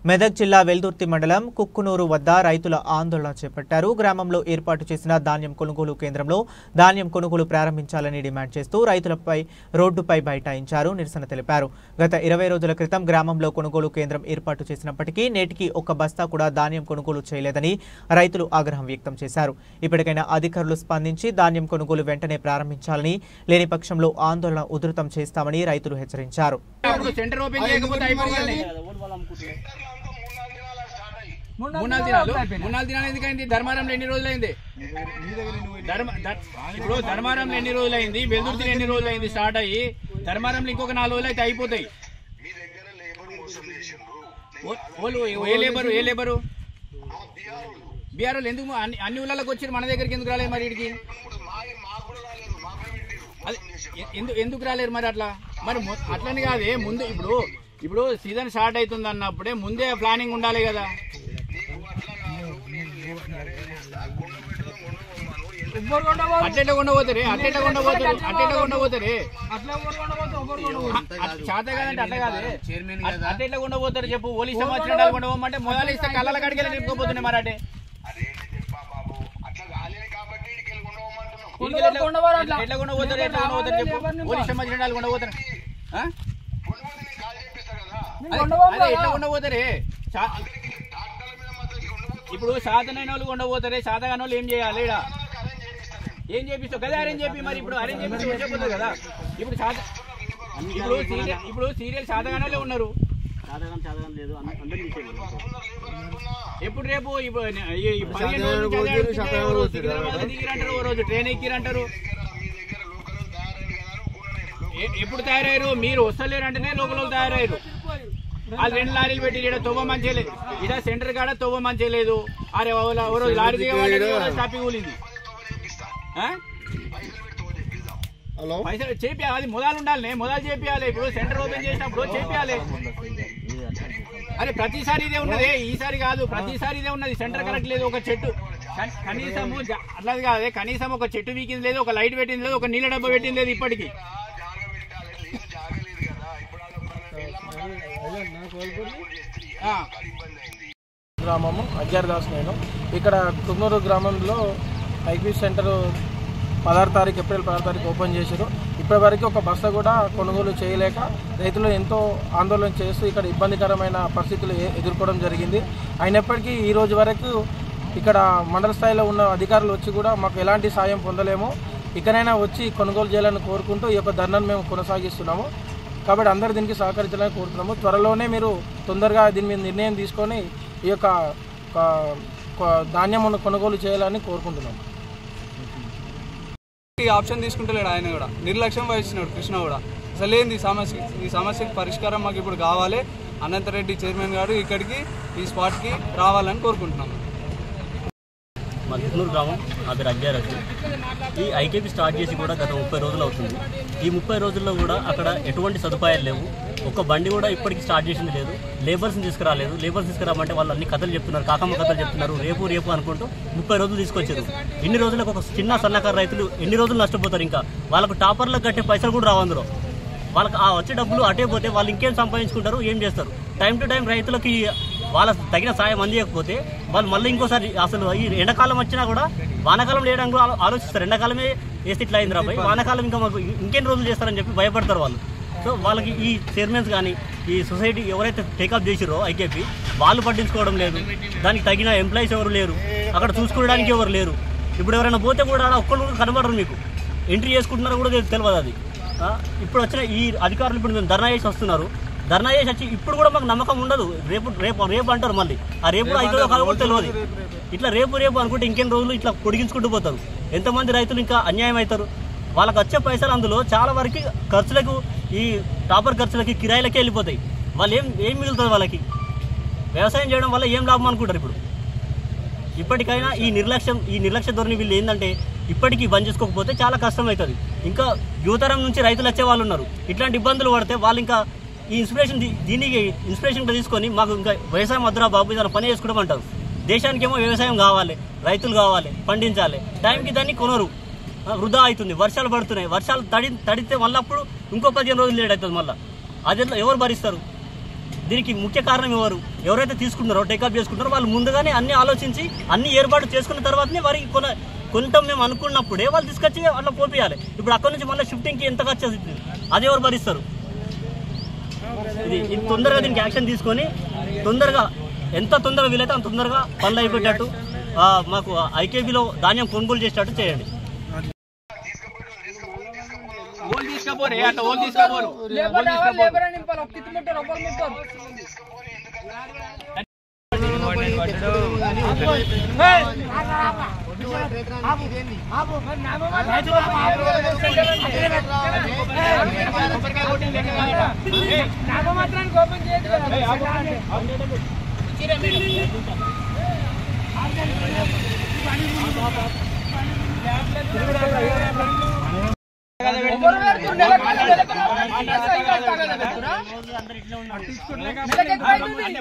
మెదక్ జిల్లా వెల్దుర్తి మండలం కుక్కునూరు వద్ద రైతుల ఆందోళన చేపట్టారు. గ్రామంలో ఏర్పాటు చేసిన ధాన్యం కొనుగోలు కేంద్రంలో ధాన్యం కొనుగోలు ప్రారంభించాలని డిమాండ్ చేస్తూ రైతులపై రోడ్డుపై బైఠాయించారు, నిరసన తెలిపారు. గత 20 రోజుల క్రితం గ్రామంలో కొనుగోలు కేంద్రం ఏర్పాటు చేసినప్పటికీ నేటికి ఒక్క బస్తా కూడా ధాన్యం కొనుగోలు చేయలేదని రైతులు ఆగ్రహం వ్యక్తం చేశారు. ఇప్పటికైనా అధికారులు స్పందించి ధాన్యం కొనుగోలు వెంటనే ప్రారంభించాలని, లేని పక్షంలో ఆందోళన ఉధృతం చేస్తామని రైతులు హెచ్చరించారు. ధర్మారంలో ఎన్ని రోజులైంది? ఇప్పుడు ధర్మారంలో ఎన్ని రోజులైంది? వెల్దుర్తిలో ఎన్ని రోజులైంది స్టార్ట్ అయ్యి? ధర్మారంలో ఇంకొక 4 రోజులు అయితే అయిపోతాయి. ఏ లేబరు బీఆర్ఓలు ఎందుకు అన్ని ఊళ్ళకి వచ్చి మన దగ్గరికి ఎందుకు రాలేదు? మరి వీడికి ఎందుకు రాలేరు? మరి అట్లా మరి అట్లని కాదే, ముందు ఇప్పుడు సీజన్ స్టార్ట్ అవుతుంది అన్నప్పుడే ముందే ప్లానింగ్ ఉండాలి కదా. అట్లా కొండపోతారే చేత కాదంటే అట్లా కాదే, అట్లా కొండపోతారు చెప్పు. పోలీస్ సంవత్సరాలు కొండపోమంటే మొదలు ఇస్తే కళ్ళ కడికి నింపుకోపోతున్నాయి. మరి అంటే ఎట్లా కొండపోతారు చెప్పు. పోలీస్ సంవత్సరాలు కొండపోతారు ఎట్లా కొండపోతారే? ఇప్పుడు సాధనైన వాళ్ళు కొండపోతారే, సాధగాని వాళ్ళు ఏం చేయాలి? ఏం చేపిస్తావు కదా అరేంజ్ చెప్పి. మరి ఇప్పుడు అరేంజ్ చేపిస్తే వచ్చేపోతుంది కదా. ఇప్పుడు సీరియల్ సాధగానే ఉన్నారు. ఎప్పుడు రేపు 15 రోజులు దిగిరంటారు, ఓ రోజు ట్రైన్ ఎక్కిరంటారు. ఎప్పుడు తయారయ్యారు? మీరు వస్తలేరు అంటేనే లోపల తయారయ్యారు. వాళ్ళు 2 లారీలు పెట్టి ఇక్కడ తొవ్వ మంచిగా లేదు, ఇక్కడ సెంటర్ కాడ తొవ్వ మంచిగా లేదు. అరే రోజు లారీ దిగబడి స్టాపింగ్ కూలింది. పైసలు చేపియాలి, అది మొదలు ఉండాలి, మొదలు చేపియాలి. ఇప్పుడు సెంటర్ ఓపెన్ చేసినప్పుడు చేపియాలి. అరే ప్రతిసారి ఇదే ఉన్నది, ఈసారి కాదు, ప్రతిసారి ఇదే ఉన్నది. సెంటర్ కరెక్ట్ లేదు, ఒక చెట్టు కనీసము అట్లాది కాదే, కనీసం ఒక చెట్టు వీకింది లేదు, ఒక లైట్ పెట్టింది లేదు, ఒక నీళ్ళ డబ్బా పెట్టింది లేదు. ఇప్పటికీ గ్రామము అజ్జర్దాస్. నేను ఇక్కడ కున్నూరు గ్రామంలో ఐక్యూ సెంటర్ 16 తారీఖు ఏప్రిల్ 16 తారీఖు ఓపెన్ చేశారు. ఇప్పటి వరకు ఒక బస్సు కూడా కొనుగోలు చేయలేక రైతులు ఎంతో ఆందోళన చేస్తూ ఇక్కడ ఇబ్బందికరమైన పరిస్థితులు ఎదుర్కోవడం జరిగింది. అయినప్పటికీ ఈ రోజు వరకు ఇక్కడ మండల స్థాయిలో ఉన్న అధికారులు వచ్చి కూడా మాకు ఎలాంటి సాయం పొందలేము. ఇకనైనా వచ్చి కొనుగోలు చేయాలని కోరుకుంటూ ఈ యొక్క ధర్నాను మేము కొనసాగిస్తున్నాము. కాబట్టి అందరూ దీనికి సహకరించాలని కోరుతున్నాము. త్వరలోనే మీరు తొందరగా దీని మీద నిర్ణయం తీసుకొని ఈ యొక్క ధాన్యం కొనుగోలు చేయాలని కోరుకుంటున్నాము. ఈ ఆప్షన్ తీసుకుంటలేడు, ఆయన కూడా నిర్లక్ష్యం వహిస్తున్నాడు. కృష్ణ కూడా అసలు ఏంది ఈ సమస్యకి పరిష్కారం మాకు ఇప్పుడు కావాలి. అనంతరెడ్డి చైర్మన్ గారు ఇక్కడికి ఈ స్పాట్కి రావాలని కోరుకుంటున్నాము. మా కున్నూరు గ్రామం అది అజ్జారసి. ఈ ఐకేపీ స్టార్ట్ చేసి కూడా గత 30 రోజులు అవుతుంది. ఈ 30 రోజుల్లో కూడా అక్కడ ఎటువంటి సదుపాయాలు లేవు. ఒక్క బండి కూడా ఇప్పటికీ స్టార్ట్ చేసింది లేదు. లేబర్స్ని తీసుకురాలేదు. లేబర్స్ తీసుకురామంటే వాళ్ళు అన్ని కథలు చెప్తున్నారు, కాకమ్మ కథలు చెప్తున్నారు. రేపు అనుకుంటూ 30 రోజులు తీసుకొచ్చారు. ఇన్ని రోజులకు ఒక చిన్న సన్నకారు రైతులు ఎన్ని రోజులు నష్టపోతారు? ఇంకా వాళ్ళకు టాపర్లకు కట్టే పైసలు కూడా రావు. అందులో వాళ్ళకి ఆ వచ్చే డబ్బులు అటే పోతే వాళ్ళు ఇంకేం సంపాదించుకుంటారు, ఏం చేస్తారు? టైం టు టైం రైతులకి వాళ్ళ తగిన సాయం అందియకపోతే వాళ్ళు మళ్ళీ ఇంకోసారి అసలు ఈ ఎండాకాలం వచ్చినా కూడా వానాకాలం వేయడానికి కూడా ఆలోచిస్తారు. ఎండాకాలమే వేస్తే ఇట్లా అయింది రాబాయి, వానాకాలం ఇంకా మాకు ఇంకెన్ని రోజులు చేస్తారని చెప్పి భయపడతారు వాళ్ళు. సో వాళ్ళకి ఈ చైర్మన్స్ కానీ ఈ సొసైటీ ఎవరైతే టేకప్ చేసిరో ఐకేపీ వాళ్ళు పట్టించుకోవడం లేదు. దానికి తగిన ఎంప్లాయీస్ ఎవరు లేరు, అక్కడ చూసుకోవడానికి ఎవరు లేరు. ఇప్పుడు ఎవరైనా పోతే కూడా ఒక్కళ్ళు కూడా కనబడరు, మీకు ఎంట్రీ చేసుకుంటున్నారో కూడా తెలియదు. అది ఇప్పుడు వచ్చిన ఈ అధికారులు ఇప్పుడు మేము ధర్నా చేసి వస్తున్నారు. ధర్నా చేసి వచ్చి ఇప్పుడు కూడా మాకు నమ్మకం ఉండదు. రేపు అంటారు, మళ్ళీ ఆ రేపు అవుతుందో కాదో కూడా తెలియదు. ఇట్లా రేపు అనుకుంటే ఇంకెన్ని రోజులు ఇట్లా పొడిగించుకుంటూ పోతారు. ఎంతమంది రైతులు ఇంకా అన్యాయం అవుతారు. వాళ్ళకి వచ్చే పైసలు అందులో చాలా వరకు ఖర్చులకు, ఈ టాపర్ ఖర్చులకి, కిరాయిలకే వెళ్ళిపోతాయి. వాళ్ళు ఏం మిగులుతుంది వాళ్ళకి? వ్యవసాయం చేయడం వల్ల ఏం లాభం అనుకుంటారు? ఇప్పుడు ఇప్పటికైనా ఈ నిర్లక్ష్య ధోరణి వీళ్ళు ఏంటంటే ఇప్పటికీ బంద్ చేసుకోకపోతే చాలా కష్టం అవుతుంది. ఇంకా యువతరం నుంచి రైతులు వచ్చే వాళ్ళు ఉన్నారు. ఇట్లాంటి ఇబ్బందులు పడితే వాళ్ళు ఇంకా ఈ దీనికి ఇన్స్పిరేషన్గా తీసుకొని మాకు ఇంకా వ్యవసాయం వద్దురా బాబు, ఏదైనా పని చేసుకోవడం. దేశానికేమో వ్యవసాయం కావాలి, రైతులు కావాలి, పండించాలి. టైంకి దాన్ని కొనరు, వృధా అవుతుంది. వర్షాలు పడుతున్నాయి, వర్షాలు తడితే మళ్ళీ అప్పుడు ఇంకో 15 రోజులు లేట్ అవుతుంది. మళ్ళీ అది ఎవరు భరిస్తారు? దీనికి ముఖ్య కారణం ఎవరైతే తీసుకుంటారో టేకప్ చేసుకుంటారో వాళ్ళు ముందుగానే అన్ని ఆలోచించి అన్ని ఏర్పాటు చేసుకున్న తర్వాతనే వారికి కొంటాం మేము అనుకున్నప్పుడే వాళ్ళు తీసుకొచ్చి అట్లా పోపియాలి. ఇప్పుడు అక్కడ నుంచి మళ్ళీ షిఫ్టింగ్కి ఎంత ఖర్చు అవుతుంది, అది ఎవరు భరిస్తారు? ఇది తొందరగా దీనికి యాక్షన్ తీసుకొని తొందరగా ఎంత తొందరగా వీలైతే అంత తొందరగా పనులు అయిపోయేటట్టు మాకు ఐకేబీలో ధాన్యం కొనుగోలు చేసేటట్టు చేయండి.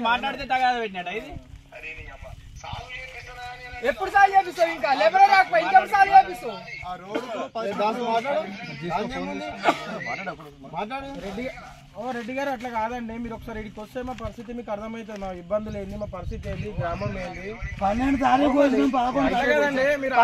మాట్లాడితే తగాద పెట్టినట్ట ఇది ఎప్పుడు సాల్వ్ చేపిస్తావు? ఇంకా లేబర్ రాకపోయి ఇంకెప్పుడు సాల్వ్ చేపిస్తావు? రెడ్డి గారు అట్లా కాదండి, మీరు ఒకసారి ఇక్కడికి వస్తే మా పరిస్థితి మీకు అర్థమవుతుంది. మా ఇబ్బందులు ఏంది, మా పరిస్థితి ఏంది, గ్రామం ఏంది. 12 తారీఖు కదండి మీరు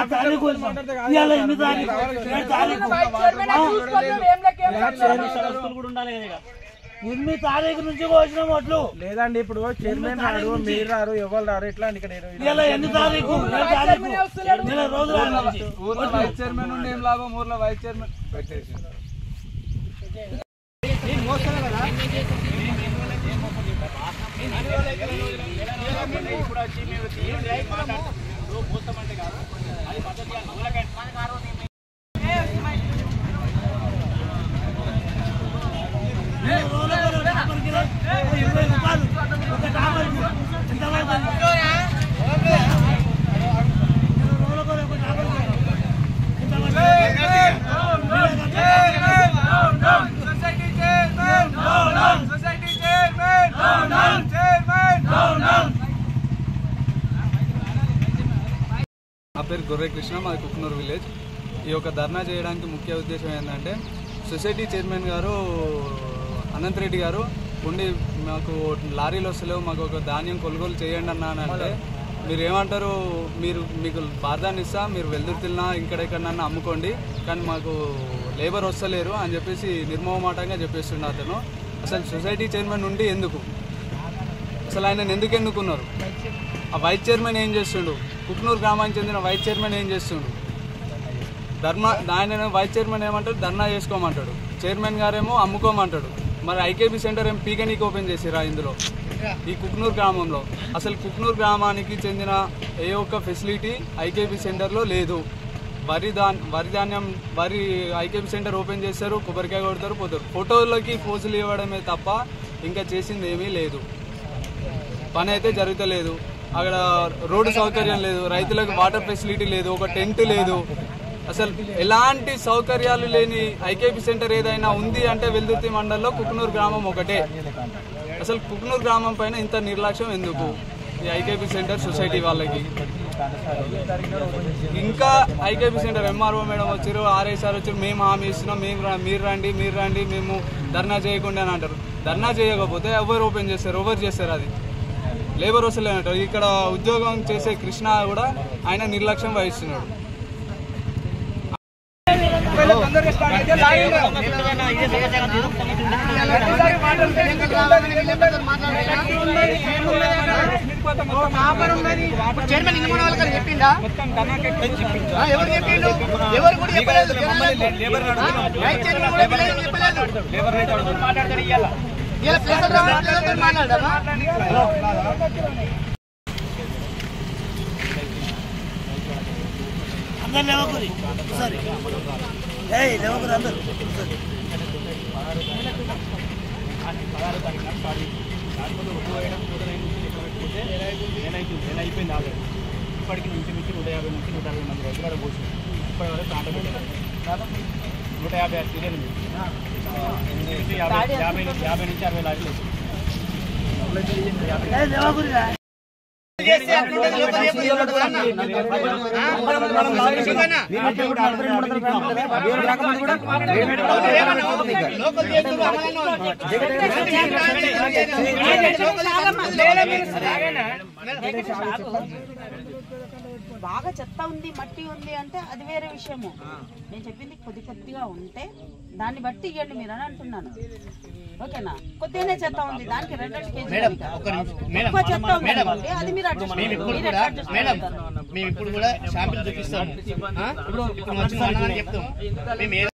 తారీఖు నుంచి కోసిన ఓట్లు లేదండి. ఇప్పుడు చైర్మన్ రాడు, మీరు రారు, ఎవరు రారు, ఇట్లా ఇక్కడ ఎన్ని తారీఖు రోజు ఊర్లో వైస్ చైర్మన్ ఉండి ఏం లాభం? ఊర్లో వైస్ చైర్మన్ నా పేరు గొర్రె కృష్ణ, మాది కుక్నూరు విలేజ్. ఈ యొక్క ధర్నా చేయడానికి ముఖ్య ఉద్దేశం ఏంటంటే సొసైటీ చైర్మన్ గారు అనంత్ రెడ్డి గారు ఉండి మాకు లారీలు వస్తలేవు, మాకు ఒక ధాన్యం కొనుగోలు చేయండి అన్నానంటే మీరు ఏమంటారు, మీకు బాధాన్ని ఇస్తా, మీరు వెల్దుర్తిల్నా ఇక్కడెక్కడన్నా అమ్ముకోండి, కానీ మాకు లేబర్ వస్తలేరు అని చెప్పేసి నిర్మోహమాటంగా చెప్పేస్తుండే అతను. అసలు సొసైటీ చైర్మన్ ఉండి ఎందుకు, అసలు ఆయన ఎందుకు ఎన్నుకున్నారు? ఆ వైస్ చైర్మన్ ఏం చేస్తుండు? కుక్నూరు గ్రామానికి చెందిన వైస్ చైర్మన్ ఏం చేస్తుండు? ఆయన వైస్ చైర్మన్ ఏమంటాడు, ధర్నా చేసుకోమంటాడు, చైర్మన్ గారేమో అమ్ముకోమంటాడు. మరి ఐకేబీ సెంటర్ ఏం పీకనీకి ఓపెన్ చేసిరా ఇందులో ఈ కుక్నూరు గ్రామంలో? అసలు కుక్నూరు గ్రామానికి చెందిన ఏ ఒక్క ఫెసిలిటీ ఐకేబీ సెంటర్లో లేదు. వరి ఐకేబీ సెంటర్ ఓపెన్ చేస్తారు, కొబ్బరికాయ కొడతారు, పోతారు. ఫోటోలకి పోజులు ఇవ్వడమే తప్ప ఇంకా చేసింది ఏమీ లేదు. పని అయితే జరుగుతలేదు. అక్కడ రోడ్డు సౌకర్యం లేదు, రైతులకు వాటర్ ఫెసిలిటీ లేదు, ఒక టెంట్ లేదు. అసలు ఎలాంటి సౌకర్యాలు లేని ఐకేబీ సెంటర్ ఏదైనా ఉంది అంటే వెల్దుర్తి మండలంలో కుక్నూరు గ్రామం ఒకటే. అసలు కుక్నూరు గ్రామం పైన ఇంత నిర్లక్ష్యం ఎందుకు ఈ ఐకేబీ సెంటర్ సొసైటీ వాళ్ళకి? ఇంకా ఐకేబీ సెంటర్ ఎంఆర్ఓ మేడం వచ్చారు, ఆర్ఐసార్ వచ్చారు, మేము హామీ ఇస్తున్నాం, మీరు రండి, మేము ధర్నా చేయకుండా అని అంటారు. ధర్నా చేయకపోతే ఎవరు ఓపెన్ చేస్తారు? ఎవరు చేస్తారు? అది లేబర్ వస్తలేనంటారు. ఇక్కడ ఉద్యోగం చేసే కృష్ణ కూడా ఆయన నిర్లక్ష్యం వహిస్తున్నాడు. చైర్మన్ ఇంజమూడ వాళ్ళకి చెప్పిండా? ఎవరు చెప్పిండు? ఎవరు కూడా చెప్పలేదు. మాట్లాడదామా? అందరు లేవకూరి సరే లేవకూరి అందరు అయిపోయింది ఆల్రెడీ. ఇప్పటికి ఇంచుమించు 150 నుంచి 160 మంది రైతులు కూడా పోతుంది. ఇప్పటి వరకు కాంట పెట్టారు. 150 సీరియల్ ఉంది. 50 నుంచి 60 లారీలు. చేస్తే అట్లుంటది, లోకల్ చేస్తే ఇట్లుంటది అన్న. లోకల్ చేస్తున్నారు బాగా చెత్త ఉంది, మట్టి ఉంది అంటే అది వేరే విషయము. నేను చెప్పింది కొద్దిగా ఉంటే దాన్ని బట్టి ఇవ్వండి మీరు అని అంటున్నాను. ఓకేనా? కొద్దిగానే చెత్త ఉంది, దానికి 2 కేజీలు ఎక్కువ చెత్త ఉంది అనుకోండి, అది మీరు అడ్జస్ట్ మేడం. మేము ఇప్పుడు కూడా షాంపిల్ చూపిస్తాము, ఇప్పుడు చెప్తాము. మేము